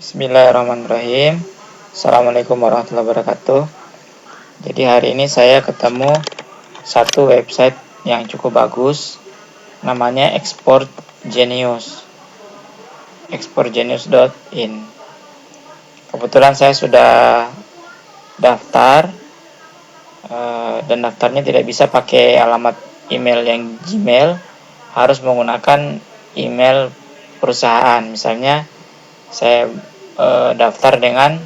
Bismillahirrahmanirrahim. Assalamualaikum warahmatullahi wabarakatuh. Jadi hari ini saya ketemu satu website yang cukup bagus, namanya Export Genius, exportgenius.in. Kebetulan saya sudah daftar, dan daftarnya tidak bisa pakai alamat email yang Gmail, harus menggunakan email perusahaan. Misalnya saya daftar dengan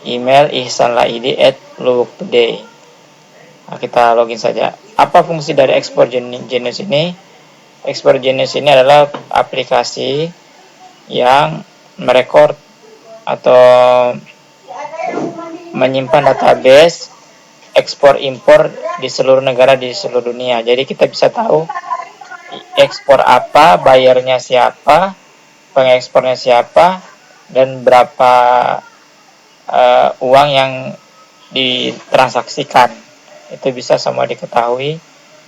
email ihsanlaidi@luwuktoday. Nah, kita login saja. Apa fungsi dari Export Genius ini? Export Genius ini adalah aplikasi yang merekord atau menyimpan database ekspor impor di seluruh negara di seluruh dunia. Jadi kita bisa tahu ekspor apa, bayarnya siapa, pengekspornya siapa, dan berapa uang yang ditransaksikan. Itu bisa semua diketahui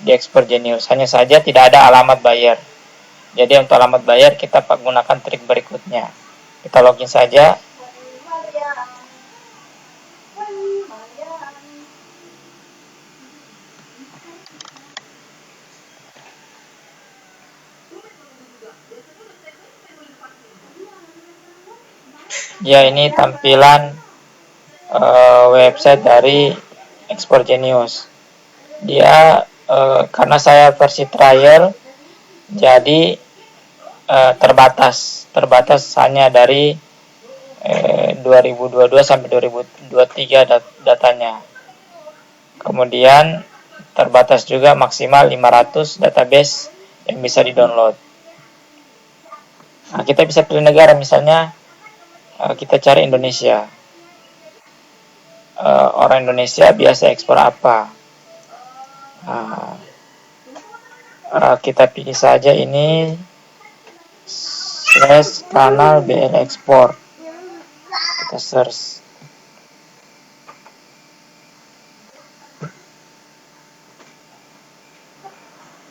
di Export Genius. Hanya saja tidak ada alamat bayar. Jadi untuk alamat bayar kita gunakan trik berikutnya. Kita login saja. Ya, ini tampilan website dari Export Genius. Dia karena saya versi trial, jadi terbatas hanya dari 2022 sampai 2023 datanya. Kemudian terbatas juga maksimal 500 database yang bisa di-download. Nah, kita bisa pilih negara, misalnya kita cari Indonesia. Orang Indonesia biasa ekspor apa? Kita pilih saja ini /kanal BL Export. Kita search.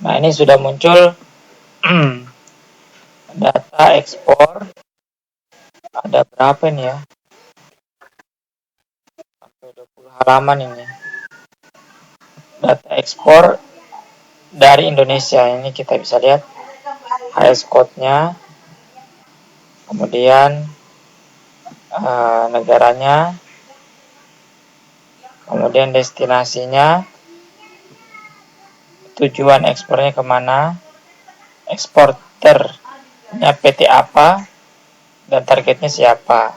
Nah, ini sudah muncul data ekspor. Ada berapa nih ya? Sampai 20 halaman ini. Data ekspor dari Indonesia. Ini kita bisa lihat highest code-nya. Kemudian negaranya. Kemudian destinasinya. Tujuan ekspornya kemana. Eksporternya PT apa. Dan targetnya siapa,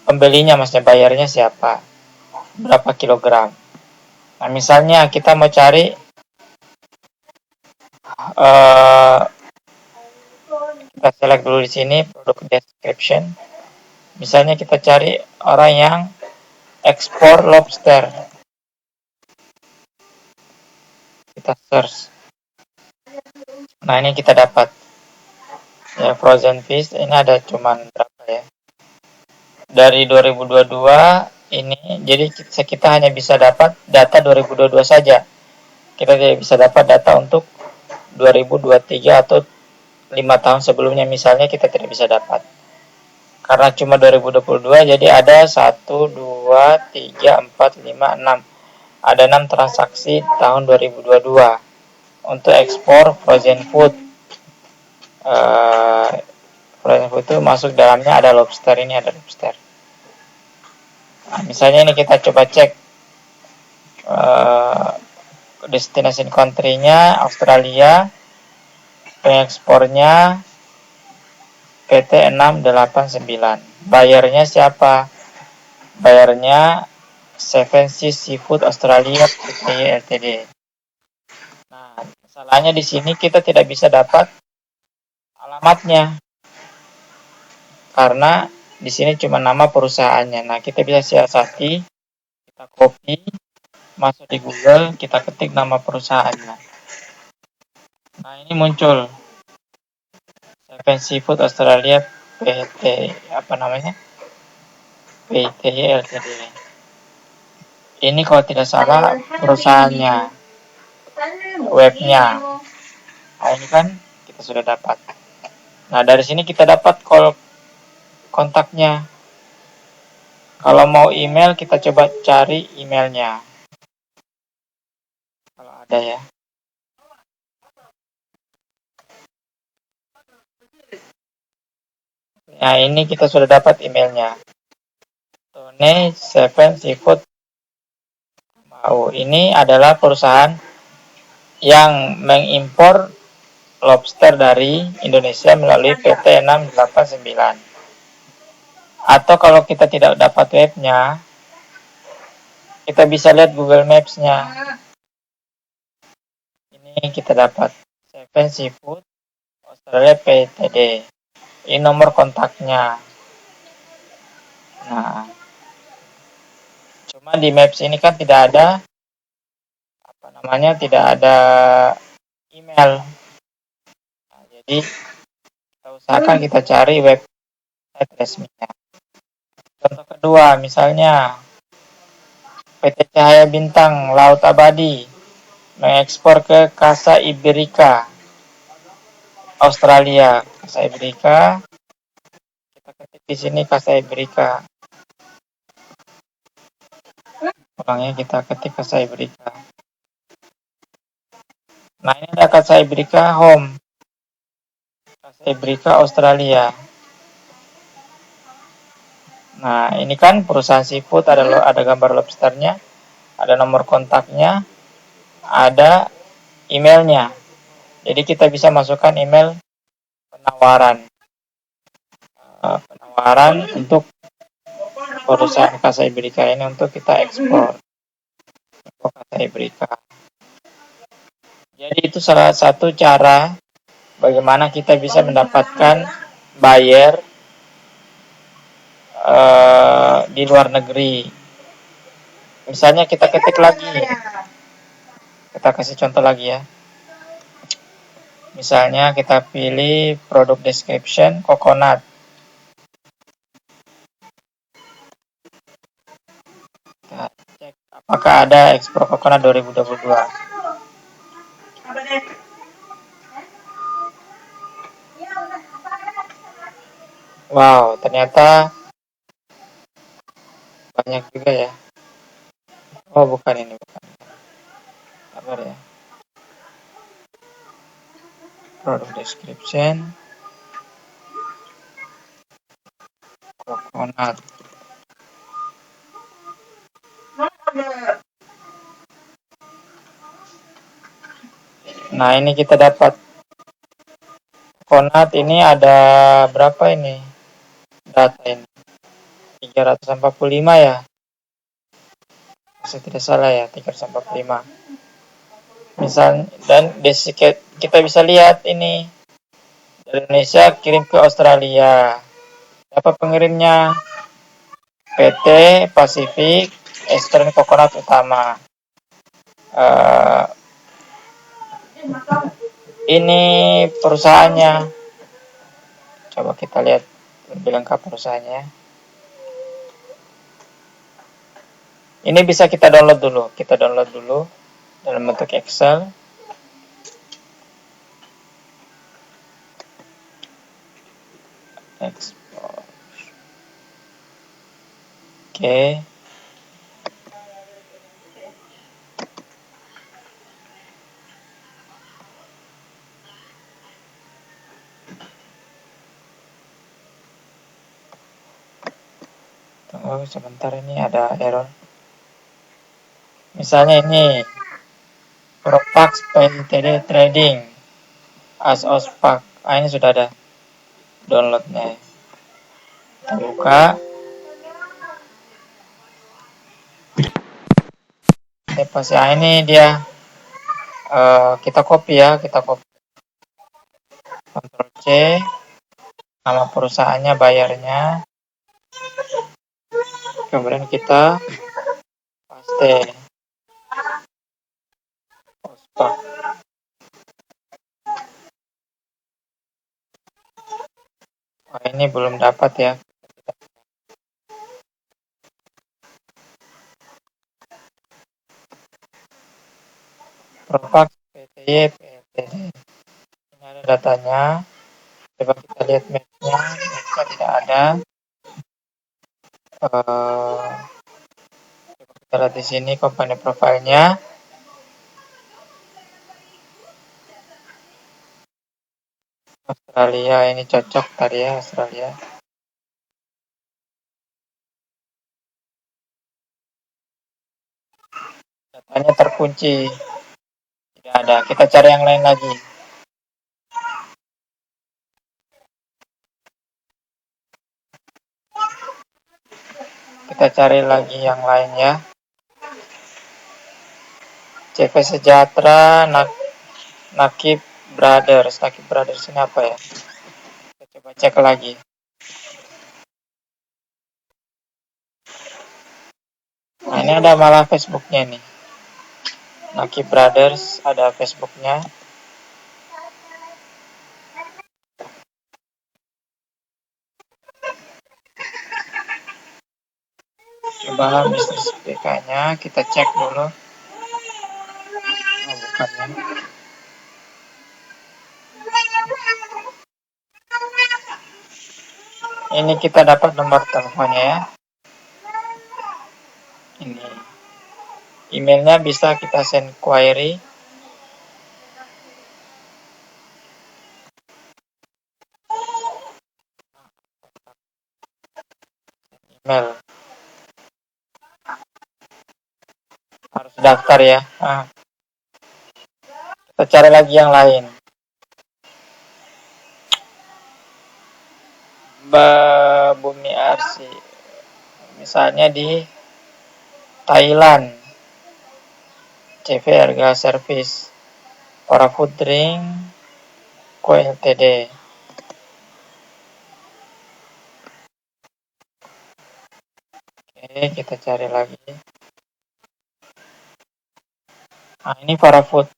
pembelinya maksudnya, bayarnya siapa, berapa kilogram. Nah, misalnya kita mau cari kita select dulu di sini produk description. Misalnya kita cari orang yang ekspor lobster, kita search. Nah, ini kita dapat ya, frozen fish. Ini ada cuman berapa ya, dari 2022 ini. Jadi kita hanya bisa dapat data 2022 saja. Kita tidak bisa dapat data untuk 2023 atau 5 tahun sebelumnya misalnya, kita tidak bisa dapat. Karena cuma 2022, jadi ada 1, 2, 3, 4, 5, 6. Ada 6 transaksi tahun 2022 untuk ekspor frozen food. Frozen food itu masuk dalamnya ada lobster. Ini ada lobster. Nah, misalnya ini kita coba cek destination country-nya Australia, pengekspornya PT 689. Bayarnya siapa? Bayarnya Seven Seas Seafood Australia Pty Ltd. Nah, masalahnya di sini kita tidak bisa dapat alamatnya karena di sini cuma nama perusahaannya. Nah, kita bisa siasati, kita copy, masuk di Google, kita ketik nama perusahaannya. Nah, ini muncul Seven Seafood Australia PT apa namanya, Pty Ltd. Ini kalau tidak salah perusahaannya, webnya. Nah, ini kan kita sudah dapat. Nah, dari sini kita dapat kontaknya. Kalau mau email, kita coba cari emailnya. Kalau ada ya. Nah, ini kita sudah dapat emailnya. Tone 7 Seafood. Ini adalah perusahaan yang mengimpor lobster dari Indonesia melalui PT 689. Atau kalau kita tidak dapat webnya, kita bisa lihat Google Maps-nya. Ini kita dapat 7 Seafood Australia Ptd. Ini nomor kontaknya. Nah, cuma di Maps ini kan tidak ada tidak ada email. Nah, jadi kita usahakan kita cari website resminya. Contoh kedua, misalnya PT Cahaya Bintang Laut Abadi mengekspor ke Casa Iberica Australia. Casa Iberica, kita ketik di sini Casa Iberica. Orangnya kita ketik Casa Iberica. Nah, ini ada Casa Iberica Home. Casa Iberica Australia. Nah, ini kan perusahaan seafood, ada gambar lobsternya, ada nomor kontaknya, ada emailnya. Jadi kita bisa masukkan email penawaran untuk perusahaan Casa Iberica ini untuk kita ekspor ke Casa Iberica. Jadi itu salah satu cara bagaimana kita bisa mendapatkan buyer di luar negeri. Misalnya kita ketik lagi, kita kasih contoh lagi ya. Misalnya kita pilih produk description coconut. Kita cek apakah ada ekspor coconut 2022. Wow, ternyata banyak juga ya. Oh, bukan ini, bukan. Sabar ya. Product description coconut. Nah, ini kita dapat coconut ini ada berapa ini? Data ini 345 ya. Saya tidak salah ya, 345. Misal, dan kita bisa lihat ini dari Indonesia kirim ke Australia. Siapa pengirimnya? PT Pacific Eastern Coconut Utama. Ini perusahaannya. Coba kita lihat lebih lengkap perusahaannya. Ini bisa kita download dulu. Kita download dulu dalam bentuk Excel. Export. Oke. Tunggu sebentar, ini ada error. Misalnya ini Propax PTD Trading Asospak. Ini sudah ada downloadnya. Kita buka. Pasti ini dia. Kita copy ya, Ctrl C, nama perusahaannya, bayarnya, kemudian kita paste. Ini belum dapat ya. Propax PTY PTD. Ini ada datanya. Coba kita lihat mapnya tidak ada. Kita lihat di sini company profile-nya. Australia ini cocok tadi ya, Australia. Datanya terkunci. Tidak ada. Kita cari yang lain lagi. Kita cari lagi yang lain ya. CV Sejahtera, Nakib Brothers. Nakib Brothers ini apa ya? Kita coba cek lagi. Nah, ini ada malah Facebooknya nih. Nakib Brothers ada Facebooknya. Coba bisnis BK-nya kita cek dulu. Oh, bukan ya. Ini kita dapat nomor teleponnya ya. Ini. Emailnya bisa kita send query. Email. Harus daftar ya. Nah, kita cari lagi yang lain. Bumi Arsi. Misalnya di Thailand. CV Harga Service. Para Food Drink Co Ltd. Oke, kita cari lagi. Nah, ini Para Food.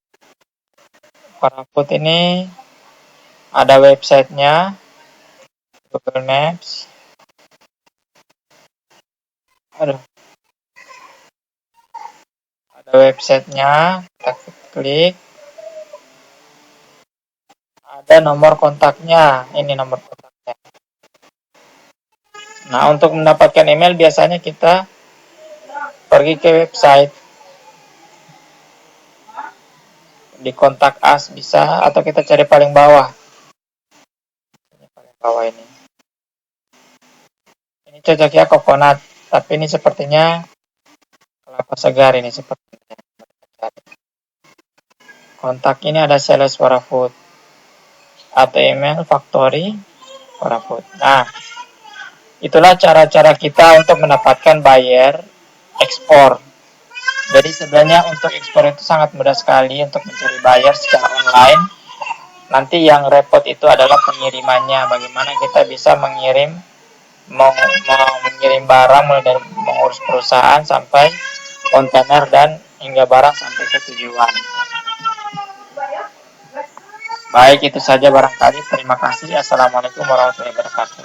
Para Food ini ada websitenya, Google Maps. Aduh. Ada websitenya, kita klik. Ada nomor kontaknya. Ini nomor kontaknya. Nah, untuk mendapatkan email biasanya kita pergi ke website. Di kontak us bisa, atau kita cari paling bawah. Ini paling bawah ini. Ini cocoknya coconut, tapi ini sepertinya kelapa segar ini sepertinya. Kontak ini ada sales Para Food atau email factory Para Food. Nah, itulah cara-cara kita untuk mendapatkan buyer ekspor. Jadi sebenarnya untuk ekspor itu sangat mudah sekali untuk mencari buyer secara online. Nanti yang repot itu adalah pengirimannya. Bagaimana kita bisa mengirim barang mulai dari mengurus perusahaan sampai kontainer dan hingga barang sampai ke tujuan. Baik, itu saja barangkali. Terima kasih. Assalamualaikum warahmatullahi wabarakatuh.